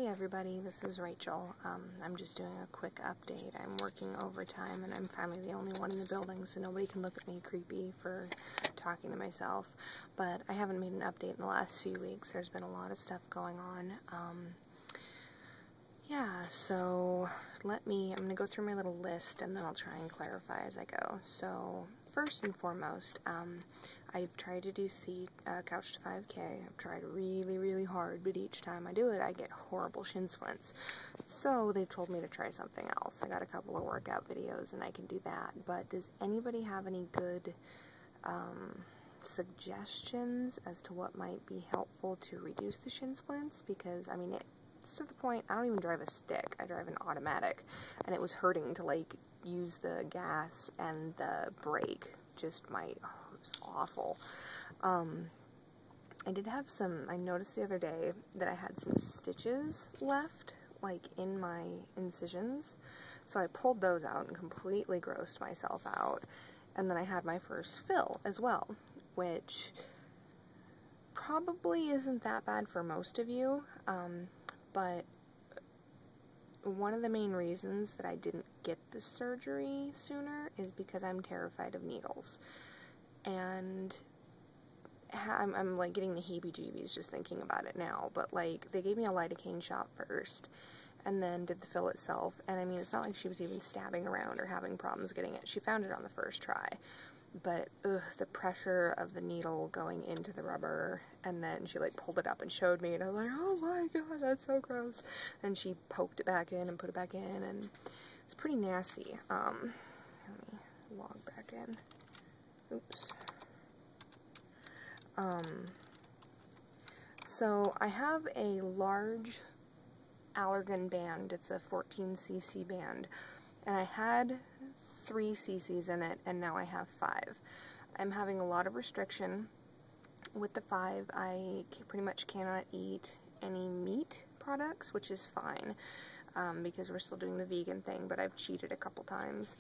everybody, this is Rachel. I'm just doing a quick update. I'm working overtime and I'm finally the only one in the building, so nobody can look at me creepy for talking to myself. But I haven't made an update in the last few weeks. There's been a lot of stuff going on. Yeah, so I'm going to go through my little list and then I'll try and clarify as I go. So first and foremost, I've tried to do Couch to 5K. I've tried really hard, but each time I do it, I get horrible shin splints. So they've told me to try something else. I got a couple of workout videos and I can do that. But does anybody have any good suggestions as to what might be helpful to reduce the shin splints? Because, I mean, it's to the point, I don't even drive a stick. I drive an automatic. And it was hurting to, like, use the gas and the brake. Just my... it was awful. I did have I noticed the other day that I had some stitches left, like, in my incisions, so I pulled those out and completely grossed myself out, and then I had my first fill as well, which probably isn't that bad for most of you, but one of the main reasons that I didn't get the surgery sooner is because I'm terrified of needles. And I'm like getting the heebie-jeebies just thinking about it now, but like they gave me a lidocaine shot first and then did the fill itself, and I mean it's not like she was even stabbing around or having problems getting it. She found it on the first try, but the pressure of the needle going into the rubber, and then she like pulled it up and showed me and I was like, oh my god, that's so gross. And she poked it back in and put it back in and it's pretty nasty. Let me log back in. Oops. So I have a large Allergan band. It's a 14cc band, and I had 3 cc's in it, and now I have 5. I'm having a lot of restriction with the 5. I pretty much cannot eat any meat products, which is fine, because we're still doing the vegan thing, but I've cheated a couple times.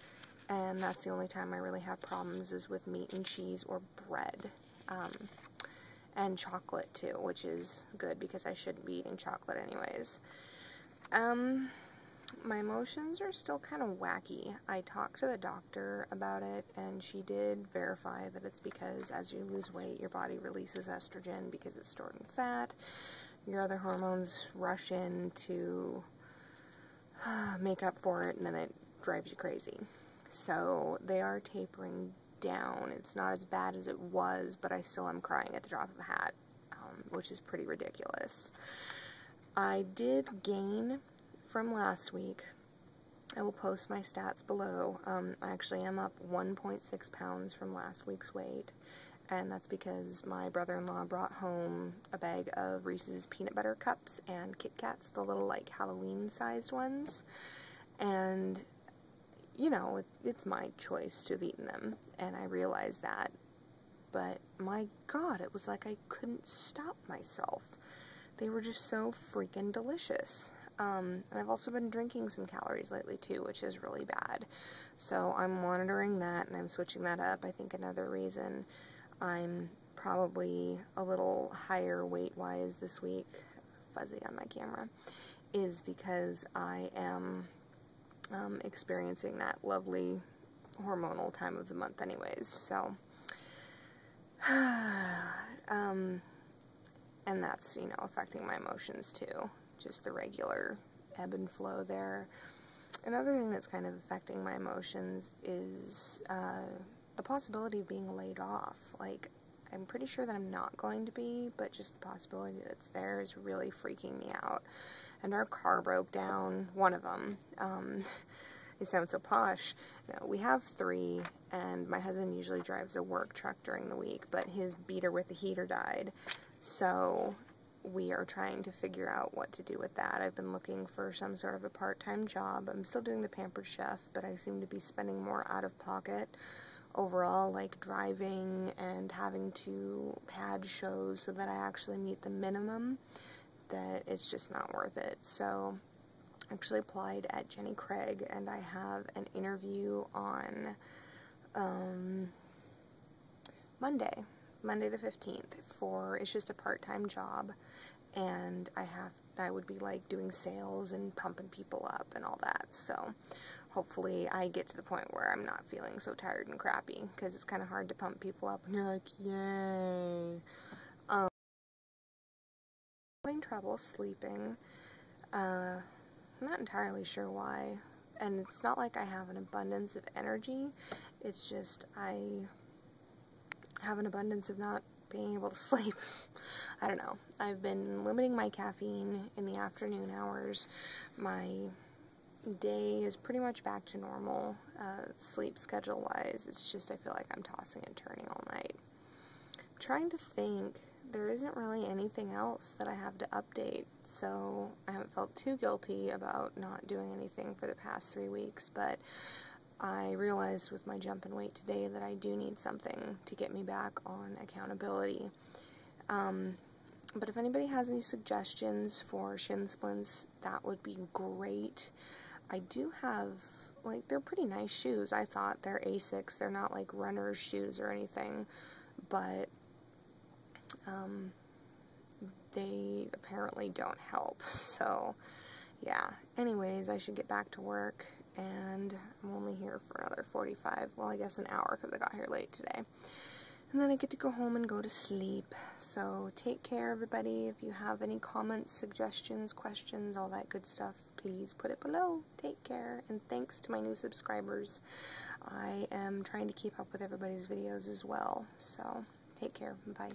And that's the only time I really have problems is with meat and cheese or bread. And chocolate too, which is good because I shouldn't be eating chocolate anyways. My emotions are still kind of wacky. I talked to the doctor about it and she did verify that it's because as you lose weight, your body releases estrogen because it's stored in fat. Your other hormones rush in to make up for it and then it drives you crazy. So they are tapering down. It's not as bad as it was, but I still am crying at the drop of a hat, which is pretty ridiculous. I did gain from last week. I will post my stats below. I actually am up 1.6 pounds from last week's weight, and that's because my brother-in-law brought home a bag of Reese's peanut butter cups and Kit Kats, the little like Halloween-sized ones, and you know, it's my choice to have eaten them, and I realized that, but my god, it was like I couldn't stop myself. They were just so freaking delicious. And I've also been drinking some calories lately too, which is really bad. So I'm monitoring that, and I'm switching that up. I think another reason I'm probably a little higher weight-wise this week, fuzzy on my camera, is because I am experiencing that lovely hormonal time of the month anyways, so and that's, you know, affecting my emotions too, just the regular ebb and flow there. Another thing that's kind of affecting my emotions is the possibility of being laid off. Like, I'm pretty sure that I'm not going to be, but just the possibility that it's there is really freaking me out. And our car broke down, one of them. It sounds so posh. No, we have 3, and my husband usually drives a work truck during the week, but his beater with the heater died, so we are trying to figure out what to do with that. I've been looking for some sort of a part-time job. I'm still doing the Pampered Chef, but I seem to be spending more out of pocket overall, like driving and having to pad shows so that I actually meet the minimum, that it's just not worth it. So I actually applied at Jenny Craig, and I have an interview on Monday the 15th, it's just a part-time job, and I have I would be like doing sales and pumping people up and all that. So hopefully I get to the point where I'm not feeling so tired and crappy, because it's kind of hard to pump people up and you're like, yay. I'm having trouble sleeping. I'm not entirely sure why, and it's not like I have an abundance of energy, it's just I have an abundance of not being able to sleep. I don't know. I've been limiting my caffeine in the afternoon hours. My day is pretty much back to normal, sleep schedule wise. It's just I feel like I'm tossing and turning all night. I'm trying to think. There isn't really anything else that I have to update, so I haven't felt too guilty about not doing anything for the past 3 weeks, but I realized with my jump in weight today that I do need something to get me back on accountability. But if anybody has any suggestions for shin splints, that would be great. I do have, like, they're pretty nice shoes. I thought they're Asics. They're not like runner's shoes or anything, but they apparently don't help. So yeah, anyways, I should get back to work, and I'm only here for another 45, well, I guess an hour, because I got here late today. And then I get to go home and go to sleep. So take care, everybody. If you have any comments, suggestions, questions, all that good stuff, please put it below. Take care, and thanks to my new subscribers. I am trying to keep up with everybody's videos as well. So take care. Bye.